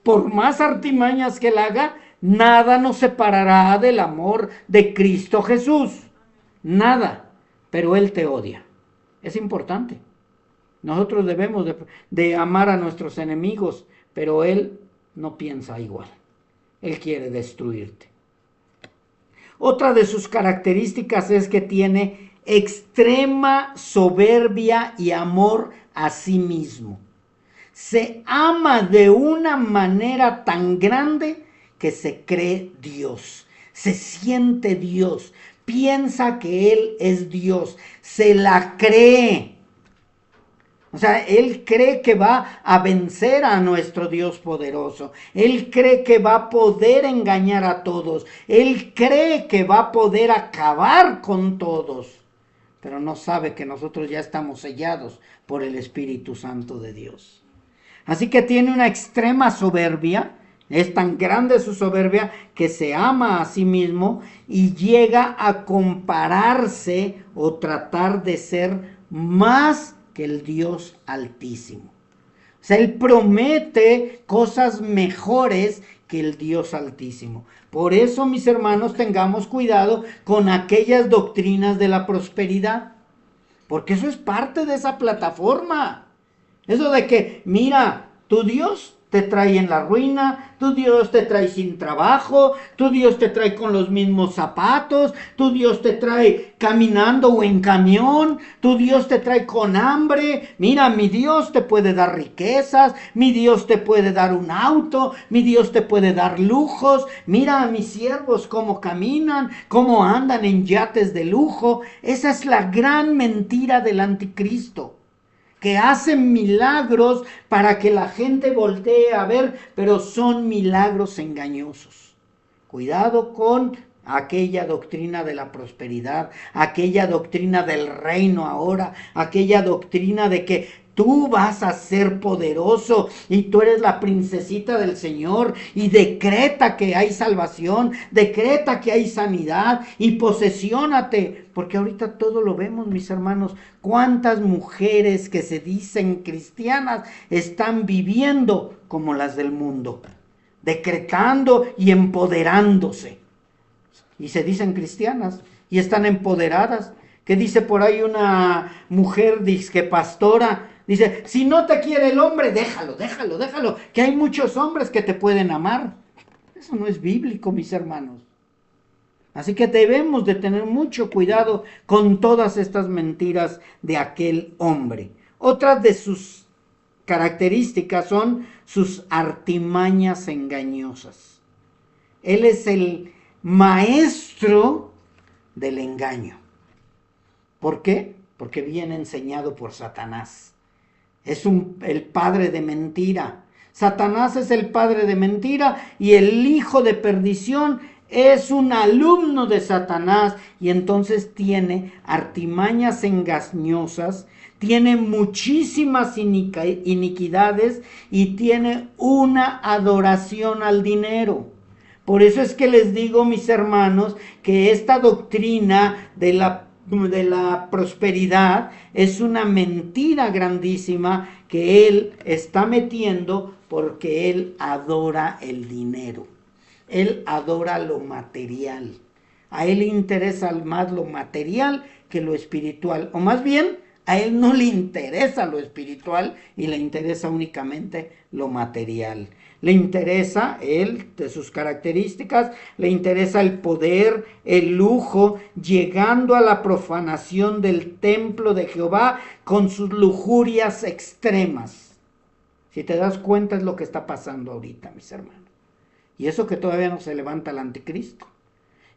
Por más artimañas que él haga, nada nos separará del amor de Cristo Jesús. Nada. Pero él te odia. Es importante. Nosotros debemos de amar a nuestros enemigos, pero él no piensa igual. Él quiere destruirte. Otra de sus características es que tiene extrema soberbia y amor a sí mismo. Se ama de una manera tan grande que se cree Dios, se siente Dios, piensa que Él es Dios, se la cree. O sea, Él cree que va a vencer a nuestro Dios poderoso. Él cree que va a poder engañar a todos. Él cree que va a poder acabar con todos. Pero no sabe que nosotros ya estamos sellados por el Espíritu Santo de Dios. Así que tiene una extrema soberbia. Es tan grande su soberbia que se ama a sí mismo y llega a compararse o tratar de ser más que el Dios Altísimo. O sea, él promete cosas mejores que el Dios Altísimo. Por eso, mis hermanos, tengamos cuidado con aquellas doctrinas de la prosperidad. Porque eso es parte de esa plataforma. Eso de que, mira, tu Dios te trae en la ruina, tu Dios te trae sin trabajo, tu Dios te trae con los mismos zapatos, tu Dios te trae caminando o en camión, tu Dios te trae con hambre. Mira, mi Dios te puede dar riquezas, mi Dios te puede dar un auto, mi Dios te puede dar lujos. Mira a mis siervos cómo caminan, cómo andan en yates de lujo. Esa es la gran mentira del anticristo, que hacen milagros para que la gente voltee a ver, pero son milagros engañosos. Cuidado con aquella doctrina de la prosperidad, aquella doctrina del reino ahora, aquella doctrina de que tú vas a ser poderoso y tú eres la princesita del Señor y decreta que hay salvación, decreta que hay sanidad y posesiónate. Porque ahorita todo lo vemos, mis hermanos. Cuántas mujeres que se dicen cristianas están viviendo como las del mundo, decretando y empoderándose. Y se dicen cristianas y están empoderadas. ¿Qué dice por ahí una mujer disque pastora? Dice, si no te quiere el hombre, déjalo, que hay muchos hombres que te pueden amar. Eso no es bíblico, mis hermanos. Así que debemos de tener mucho cuidado con todas estas mentiras de aquel hombre. Otras de sus características son sus artimañas engañosas. Él es el maestro del engaño. ¿Por qué? Porque viene enseñado por Satanás. Es el padre de mentira. Satanás es el padre de mentira y el hijo de perdición es un alumno de Satanás, y entonces tiene artimañas engañosas, tiene muchísimas iniquidades y tiene una adoración al dinero. Por eso es que les digo, mis hermanos, que esta doctrina de la prosperidad es una mentira grandísima que él está metiendo porque él adora el dinero. Él adora lo material. A él le interesa más lo material que lo espiritual. O más bien, a él no le interesa lo espiritual y le interesa únicamente lo material. Le interesa, él, de sus características, le interesa el poder, el lujo, llegando a la profanación del templo de Jehová con sus lujurias extremas. Si te das cuenta es lo que está pasando ahorita, mis hermanos. Y eso que todavía no se levanta el anticristo.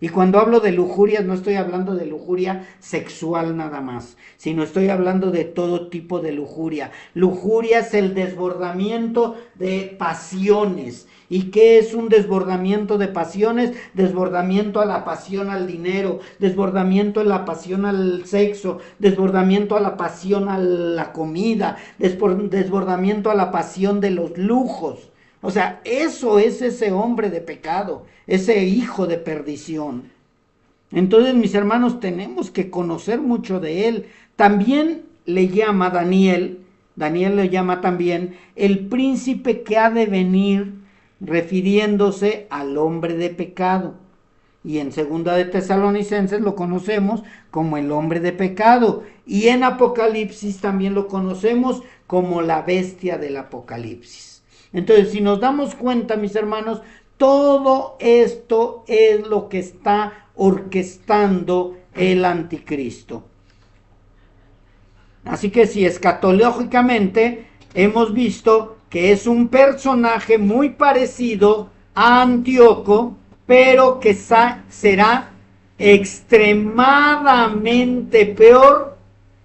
Y cuando hablo de lujurias, no estoy hablando de lujuria sexual nada más, sino estoy hablando de todo tipo de lujuria. Lujuria es el desbordamiento de pasiones. ¿Y qué es un desbordamiento de pasiones? Desbordamiento a la pasión al dinero, desbordamiento a la pasión al sexo, desbordamiento a la pasión a la comida, desbordamiento a la pasión de los lujos. O sea, eso es ese hombre de pecado, ese hijo de perdición. Entonces, mis hermanos, tenemos que conocer mucho de él. También le llama Daniel le llama también el príncipe que ha de venir, refiriéndose al hombre de pecado. Y en Segunda de Tesalonicenses lo conocemos como el hombre de pecado. Y en Apocalipsis también lo conocemos como la bestia del Apocalipsis. Entonces, si nos damos cuenta, mis hermanos, todo esto es lo que está orquestando el anticristo. Así que si escatológicamente hemos visto que es un personaje muy parecido a Antíoco, pero que será extremadamente peor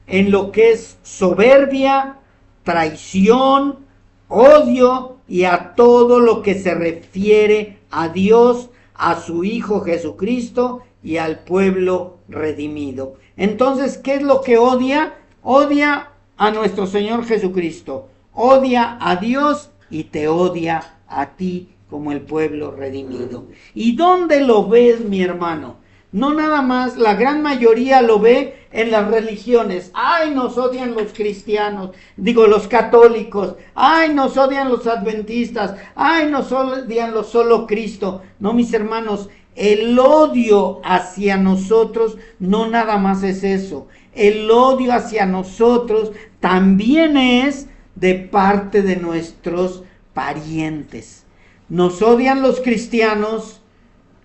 en lo que es soberbia, traición, odio y a todo lo que se refiere a Dios, a su Hijo Jesucristo y al pueblo redimido. Entonces, ¿qué es lo que odia? Odia a nuestro Señor Jesucristo, odia a Dios y te odia a ti como el pueblo redimido. ¿Y dónde lo ves, mi hermano? No nada más, la gran mayoría lo ve en las religiones. Ay, nos odian los cristianos, los católicos. Ay, nos odian los adventistas. Ay, nos odian los solo Cristo. No, mis hermanos, el odio hacia nosotros no nada más es eso. El odio hacia nosotros también es de parte de nuestros parientes. Nos odian los cristianos,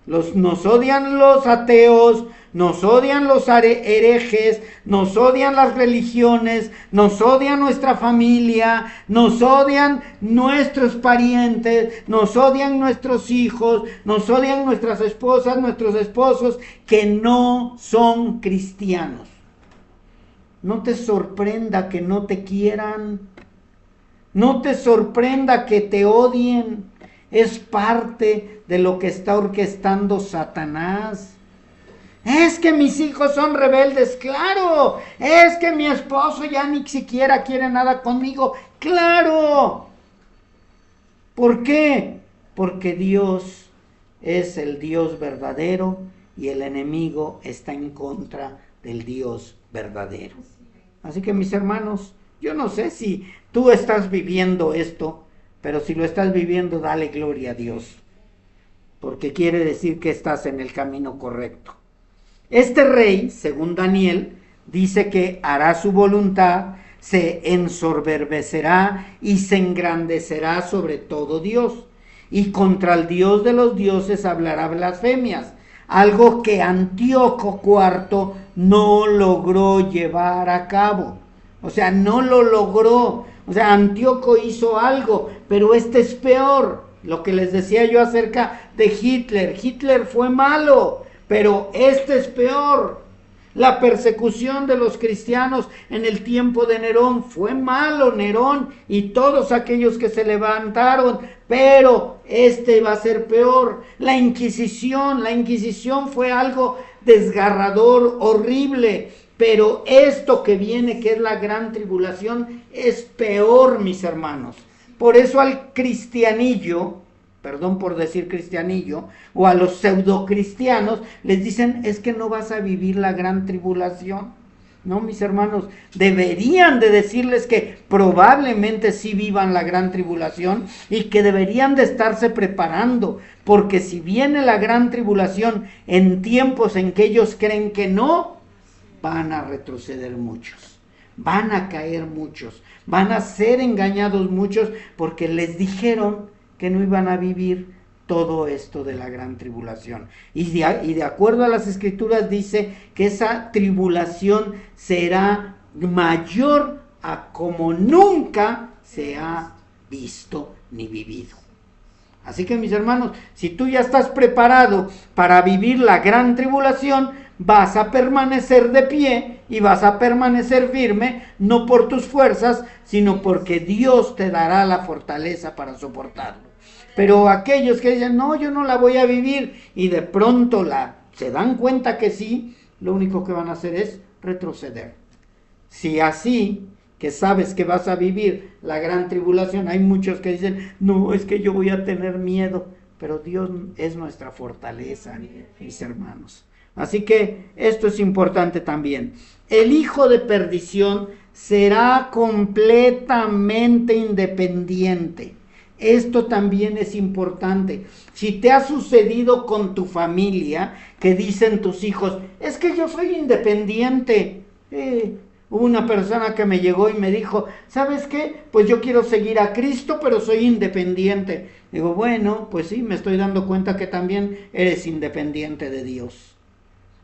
nos odian los ateos, nos odian los herejes, nos odian las religiones, nos odian nuestra familia, nos odian nuestros parientes, nos odian nuestros hijos, nos odian nuestras esposas, nuestros esposos que no son cristianos. No te sorprenda que no te quieran, no te sorprenda que te odien. Es parte de lo que está orquestando Satanás. Es que mis hijos son rebeldes, claro. Es que mi esposo ya ni siquiera quiere nada conmigo, claro. ¿Por qué? Porque Dios es el Dios verdadero y el enemigo está en contra del Dios verdadero. Así que, mis hermanos, yo no sé si tú estás viviendo esto, pero si lo estás viviendo, dale gloria a Dios, porque quiere decir que estás en el camino correcto. Este rey, según Daniel, dice que hará su voluntad, se ensoberbecerá y se engrandecerá sobre todo Dios, y contra el Dios de los dioses hablará blasfemias, algo que Antíoco IV no logró llevar a cabo. O sea, no lo logró. O sea, Antíoco hizo algo, pero este es peor. Lo que les decía yo acerca de Hitler. Hitler fue malo, pero este es peor. La persecución de los cristianos en el tiempo de Nerón fue malo, Nerón y todos aquellos que se levantaron, pero este va a ser peor. La Inquisición fue algo desgarrador, horrible. Pero esto que viene, que es la gran tribulación, es peor, mis hermanos. Por eso al cristianillo perdón por decir cristianillo, o a los pseudocristianos, les dicen, es que no vas a vivir la gran tribulación. No, mis hermanos, deberían de decirles que probablemente sí vivan la gran tribulación y que deberían de estarse preparando, porque si viene la gran tribulación en tiempos en que ellos creen que no, van a retroceder muchos, van a caer muchos, van a ser engañados muchos, porque les dijeron que no iban a vivir todo esto de la gran tribulación. Y de acuerdo a las escrituras dice que esa tribulación será mayor a como nunca se ha visto ni vivido. Así que mis hermanos, si tú ya estás preparado para vivir la gran tribulación, vas a permanecer de pie y vas a permanecer firme, no por tus fuerzas, sino porque Dios te dará la fortaleza para soportarlo. Pero aquellos que dicen, no, yo no la voy a vivir, y de pronto se dan cuenta que sí, lo único que van a hacer es retroceder. Si así, que sabes que vas a vivir la gran tribulación, hay muchos que dicen, no, es que yo voy a tener miedo, pero Dios es nuestra fortaleza, mis hermanos. Así que esto es importante también. El hijo de perdición será completamente independiente. Esto también es importante. Si te ha sucedido con tu familia, que dicen tus hijos, es que yo soy independiente. Hubo una persona que me llegó y me dijo, ¿sabes qué? Pues yo quiero seguir a Cristo, pero soy independiente. Digo, bueno, pues sí, me estoy dando cuenta que también eres independiente de Dios.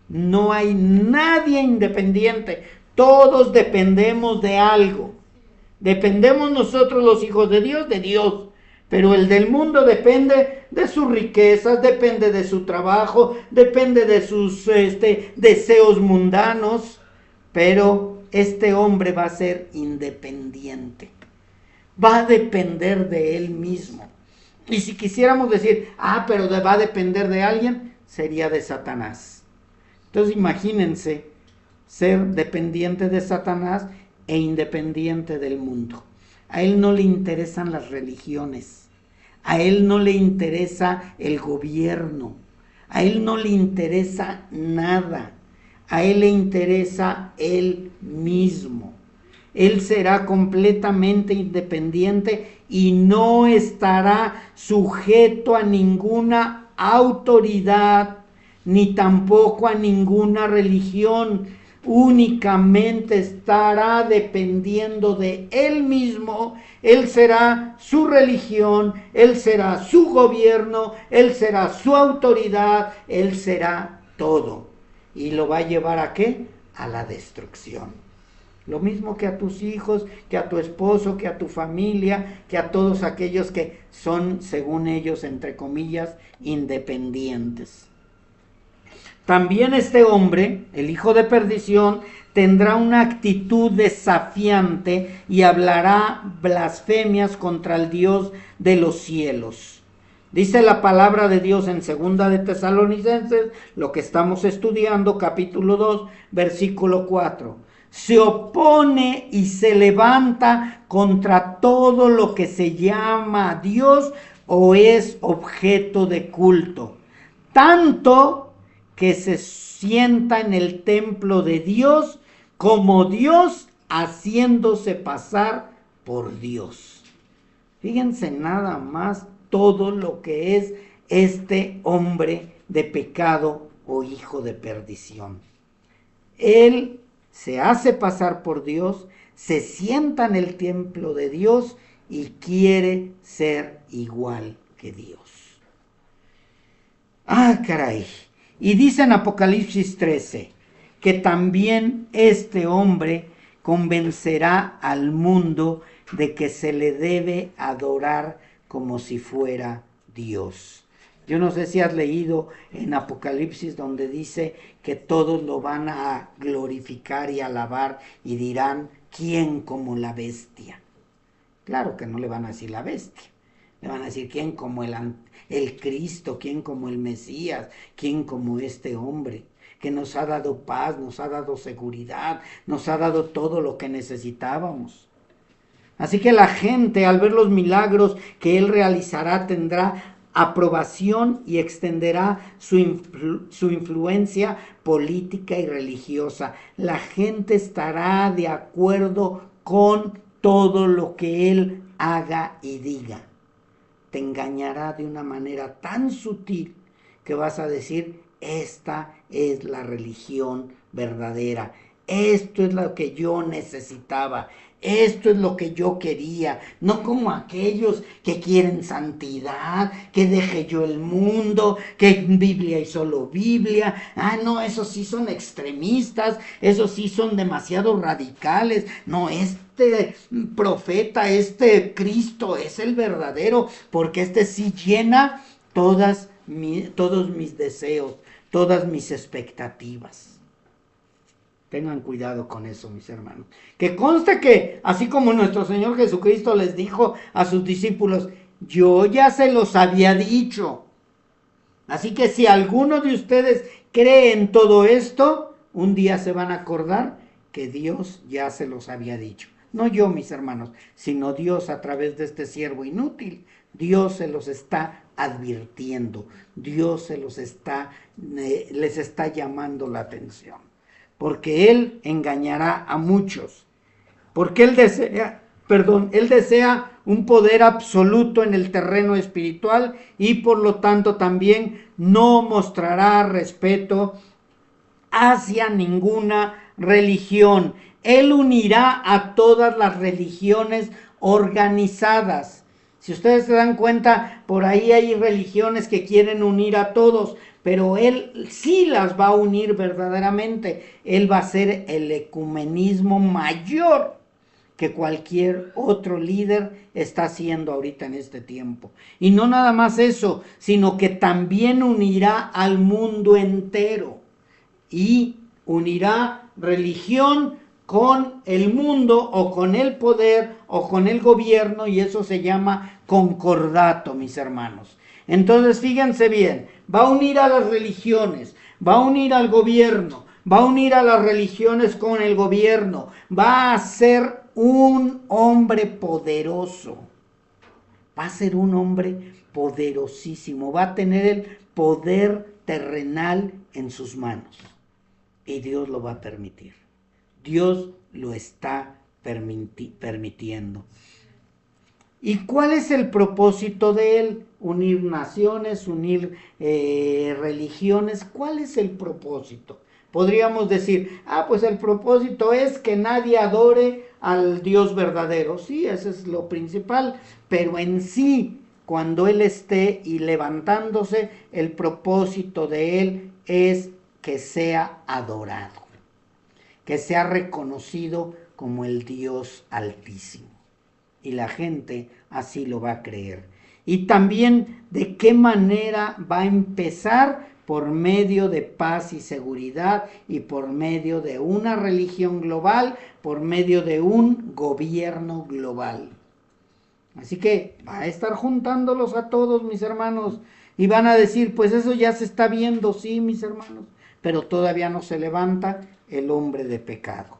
No hay nadie independiente. Todos dependemos de algo. Dependemos nosotros los hijos de Dios, pero el del mundo depende de sus riquezas, depende de su trabajo, depende de sus deseos mundanos, pero este hombre va a ser independiente, va a depender de él mismo. Y si quisiéramos decir, pero va a depender de alguien, sería de Satanás. Entonces imagínense ser dependiente de Satanás e independiente del mundo. A él no le interesan las religiones. A él no le interesa el gobierno, a él no le interesa nada, a él le interesa él mismo. Él será completamente independiente y no estará sujeto a ninguna autoridad, ni tampoco a ninguna religión. Únicamente estará dependiendo de él mismo. Él será su religión, él será su gobierno, él será su autoridad, él será todo. ¿Y lo va a llevar a qué? A la destrucción. Lo mismo que a tus hijos, que a tu esposo, que a tu familia, que a todos aquellos que son, según ellos, entre comillas, independientes. También este hombre, el hijo de perdición, tendrá una actitud desafiante y hablará blasfemias contra el Dios de los cielos. Dice la palabra de Dios en 2 de Tesalonicenses, lo que estamos estudiando, capítulo 2, versículo 4. Se opone y se levanta contra todo lo que se llama Dios o es objeto de culto, tanto que se sienta en el templo de Dios como Dios, haciéndose pasar por Dios. Fíjense nada más todo lo que es este hombre de pecado o hijo de perdición. Él se hace pasar por Dios, se sienta en el templo de Dios y quiere ser igual que Dios. Caray. Y dice en Apocalipsis 13 que también este hombre convencerá al mundo de que se le debe adorar como si fuera Dios. Yo no sé si has leído en Apocalipsis donde dice que todos lo van a glorificar y alabar y dirán, ¿quién como la bestia? Claro que no le van a decir la bestia. Le van a decir, ¿quién como el Cristo? ¿Quién como el Mesías? ¿Quién como este hombre? Que nos ha dado paz, nos ha dado seguridad, nos ha dado todo lo que necesitábamos. Así que la gente, al ver los milagros que Él realizará, tendrá aprobación y extenderá su influencia política y religiosa. La gente estará de acuerdo con todo lo que él haga y diga. Te engañará de una manera tan sutil que vas a decir, esta es la religión verdadera, esto es lo que yo necesitaba, esto es lo que yo quería, no como aquellos que quieren santidad, que deje yo el mundo, que Biblia y solo Biblia. No, esos sí son extremistas, esos sí son demasiado radicales. No, este profeta, este Cristo es el verdadero, porque este sí llena todos mis deseos, todas mis expectativas. Tengan cuidado con eso, mis hermanos. Que conste que, así como nuestro Señor Jesucristo les dijo a sus discípulos, yo ya se los había dicho. Así que si alguno de ustedes cree en todo esto, un día se van a acordar que Dios ya se los había dicho. No yo, mis hermanos, sino Dios a través de este siervo inútil. Dios se los está advirtiendo. Dios les está llamando la atención. Porque Él engañará a muchos. Porque Él desea un poder absoluto en el terreno espiritual y por lo tanto también no mostrará respeto hacia ninguna religión. Él unirá a todas las religiones organizadas. Si ustedes se dan cuenta, por ahí hay religiones que quieren unir a todos, pero Él sí las va a unir verdaderamente. Él va a ser el ecumenismo mayor que cualquier otro líder está haciendo ahorita en este tiempo. Y no nada más eso, sino que también unirá al mundo entero. Y unirá religión con el mundo o con el poder o con el gobierno, y eso se llama concordato, mis hermanos. Entonces fíjense bien, va a unir a las religiones, va a unir al gobierno, va a unir a las religiones con el gobierno, va a ser un hombre poderoso, va a ser un hombre poderosísimo, va a tener el poder terrenal en sus manos. Y Dios lo va a permitir. Dios lo está permitiendo. ¿Y cuál es el propósito de Él? Unir naciones, unir religiones. ¿Cuál es el propósito? Podríamos decir, pues el propósito es que nadie adore al Dios verdadero. Sí, eso es lo principal. Pero en sí, cuando Él esté y levantándose, el propósito de Él es que sea adorado, que sea reconocido como el Dios Altísimo. Y la gente así lo va a creer. Y también de qué manera va a empezar, por medio de paz y seguridad y por medio de una religión global, por medio de un gobierno global. Así que va a estar juntándolos a todos, mis hermanos, y van a decir, pues eso ya se está viendo, sí, mis hermanos, pero todavía no se levanta el hombre de pecado.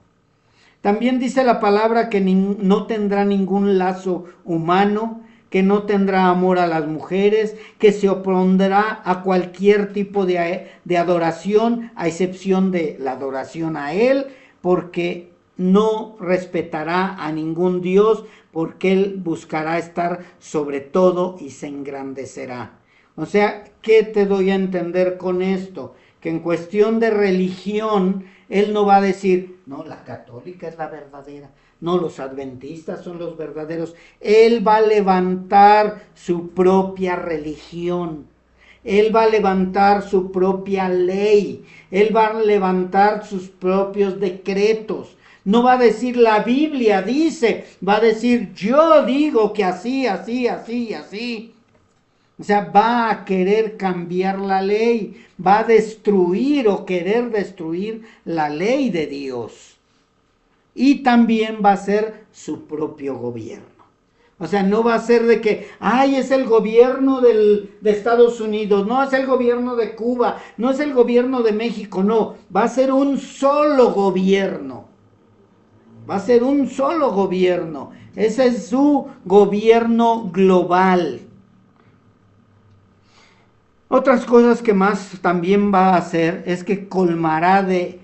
También dice la palabra que no tendrá ningún lazo humano, que no tendrá amor a las mujeres, que se opondrá a cualquier tipo de adoración, a excepción de la adoración a Él, porque no respetará a ningún Dios, porque Él buscará estar sobre todo y se engrandecerá. O sea, ¿qué te doy a entender con esto? Que en cuestión de religión, Él no va a decir, no, la católica es la verdadera, no, los adventistas son los verdaderos. Él va a levantar su propia religión. Él va a levantar su propia ley. Él va a levantar sus propios decretos. No va a decir la Biblia dice, va a decir yo digo que así, así, así y así. O sea, va a querer cambiar la ley, va a destruir o querer destruir la ley de Dios. Y también va a ser su propio gobierno. O sea, no va a ser de que, es el gobierno de Estados Unidos, no es el gobierno de Cuba, no es el gobierno de México, no. Va a ser un solo gobierno. Va a ser un solo gobierno. Ese es su gobierno global. Otras cosas que más también va a hacer es que colmará de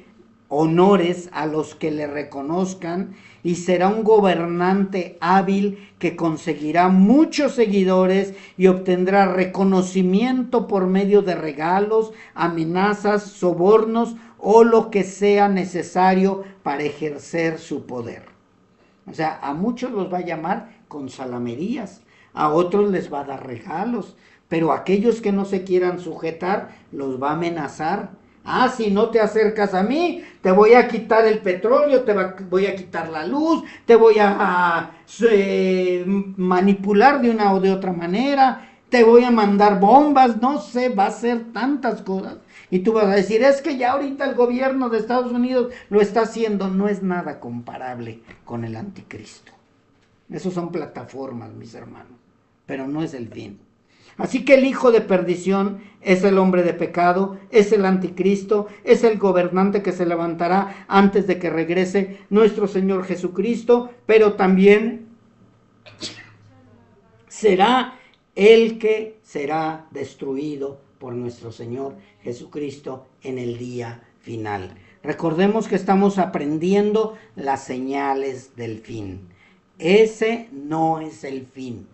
honores a los que le reconozcan y será un gobernante hábil que conseguirá muchos seguidores y obtendrá reconocimiento por medio de regalos, amenazas, sobornos o lo que sea necesario para ejercer su poder. O sea, a muchos los va a llamar con salamerías, a otros les va a dar regalos, pero aquellos que no se quieran sujetar los va a amenazar. Ah, si no te acercas a mí, te voy a quitar el petróleo, voy a quitar la luz, te voy a manipular de una o de otra manera, te voy a mandar bombas, no sé, va a hacer tantas cosas. Y tú vas a decir, es que ya ahorita el gobierno de Estados Unidos lo está haciendo. No es nada comparable con el anticristo. Esos son plataformas, mis hermanos, pero no es el fin. Así que el hijo de perdición es el hombre de pecado, es el anticristo, es el gobernante que se levantará antes de que regrese nuestro Señor Jesucristo, pero también será el que será destruido por nuestro Señor Jesucristo en el día final. Recordemos que estamos aprendiendo las señales del fin. Ese no es el fin.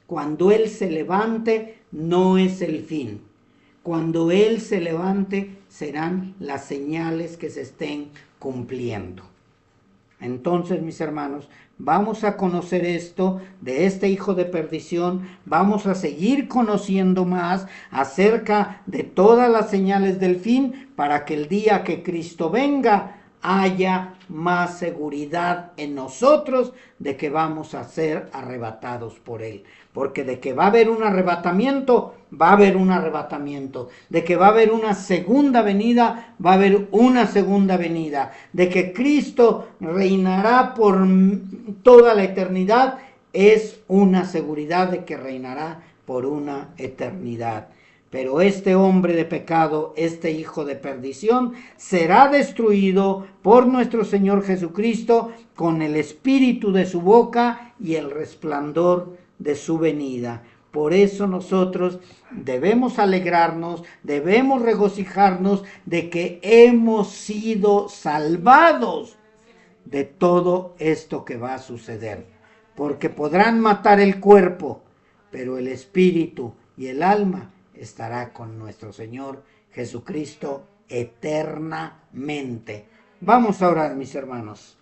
Cuando Él se levante, no es el fin. Cuando Él se levante, serán las señales que se estén cumpliendo. Entonces, mis hermanos, vamos a conocer esto de este hijo de perdición, vamos a seguir conociendo más acerca de todas las señales del fin para que el día que Cristo venga haya más seguridad en nosotros de que vamos a ser arrebatados por Él. Porque de que va a haber un arrebatamiento, va a haber un arrebatamiento. De que va a haber una segunda venida, va a haber una segunda venida. De que Cristo reinará por toda la eternidad, es una seguridad de que reinará por una eternidad. Pero este hombre de pecado, este hijo de perdición, será destruido por nuestro Señor Jesucristo con el espíritu de su boca y el resplandor de su venida. Por eso nosotros debemos alegrarnos, debemos regocijarnos de que hemos sido salvados de todo esto que va a suceder. Porque podrán matar el cuerpo, pero el espíritu y el alma estará con nuestro Señor Jesucristo eternamente. Vamos a orar, mis hermanos.